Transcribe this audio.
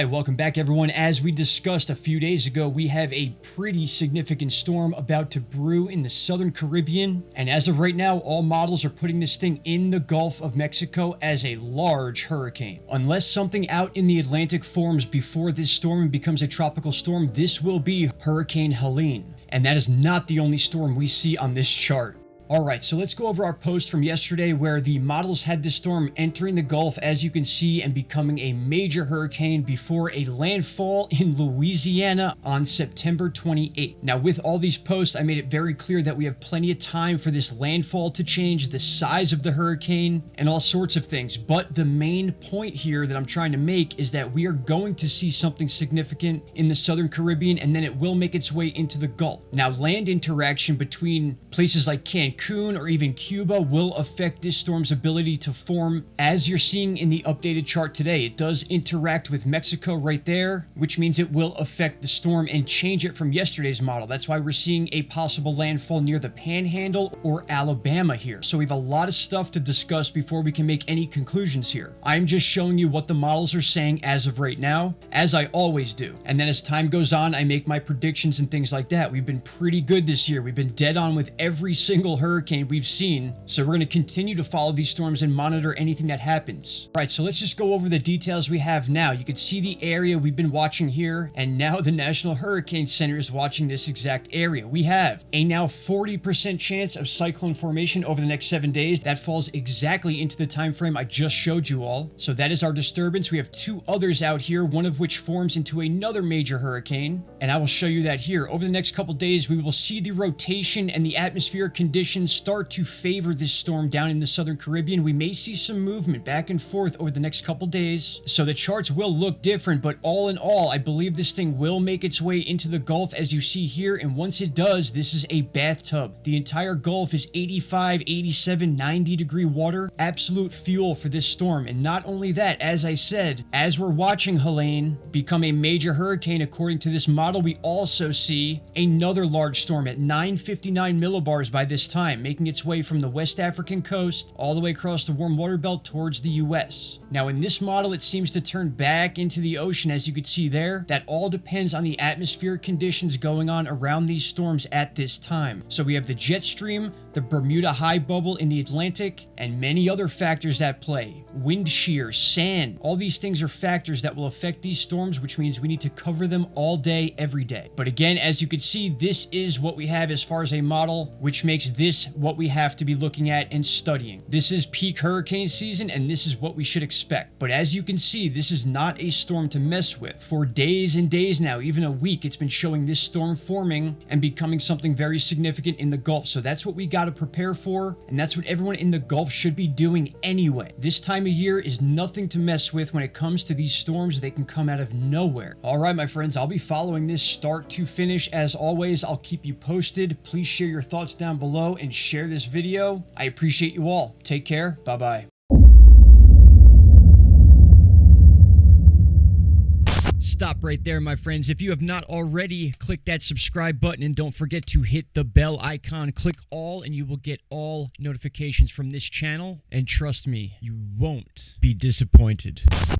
Alright, welcome back everyone. As we discussed a few days ago, we have a pretty significant storm about to brew in the southern Caribbean, and as of right now, all models are putting this thing in the Gulf of Mexico as a large hurricane. Unless something out in the Atlantic forms before this storm becomes a tropical storm, this will be Hurricane Helena, and that is not the only storm we see on this chart. Alright, so let's go over our post from yesterday where the models had this storm entering the Gulf, as you can see, and becoming a major hurricane before a landfall in Louisiana on September 28th. Now, with all these posts, I made it very clear that we have plenty of time for this landfall to change the size of the hurricane and all sorts of things. But the main point here that I'm trying to make is that we are going to see something significant in the southern Caribbean, and then it will make its way into the Gulf. Now, land interaction between places like Cancun or even Cuba will affect this storm's ability to form. As you're seeing in the updated chart today, it does interact with Mexico right there, which means it will affect the storm and change it from yesterday's model. That's why we're seeing a possible landfall near the Panhandle or Alabama here. So we have a lot of stuff to discuss before we can make any conclusions here. I'm just showing you what the models are saying as of right now, as I always do. And then as time goes on, I make my predictions and things like that. We've been pretty good this year. We've been dead on with every single hurricane we've seen, so we're going to continue to follow these storms and monitor anything that happens. All right, so let's just go over the details we have now. You can see the area we've been watching here, and now the National Hurricane Center is watching this exact area. We have a now 40% chance of cyclone formation over the next 7 days. That falls exactly into the time frame I just showed you all. So that is our disturbance. We have two others out here, one of which forms into another major hurricane, and I will show you that here. Over the next couple days, we will see the rotation and the atmospheric conditions start to favor this storm down in the southern Caribbean. We may see some movement back and forth over the next couple days, so the charts will look different, but all in all, I believe this thing will make its way into the Gulf, as you see here, and once it does, this is a bathtub. The entire Gulf is 85, 87, 90 degree water, absolute fuel for this storm. And not only that, as I said, as we're watching Helene become a major hurricane according to this model, we also see another large storm at 959 millibars by this time, making its way from the West African coast all the way across the warm water belt towards the US. Now, in this model, it seems to turn back into the ocean, as you can see there. That all depends on the atmospheric conditions going on around these storms at this time. So we have the jet stream, the Bermuda high bubble in the Atlantic, and many other factors at play. Wind shear, sand, all these things are factors that will affect these storms, which means we need to cover them all day, every day. But again, as you can see, this is what we have as far as a model, which makes this what we have to be looking at and studying. This is peak hurricane season, and this is what we should expect. But as you can see, this is not a storm to mess with. For days and days now, even a week, it's been showing this storm forming and becoming something very significant in the Gulf. So that's what we got to prepare for, and that's what everyone in the Gulf should be doing anyway. This time of year is nothing to mess with when it comes to these storms. They can come out of nowhere. All right, my friends, I'll be following this start to finish. As always, I'll keep you posted. Please share your thoughts down below and share this video. I appreciate you all. Take care. Bye-bye. Stop right there, my friends. If you have not already, click that subscribe button and don't forget to hit the bell icon. Click all and you will get all notifications from this channel. And trust me, you won't be disappointed.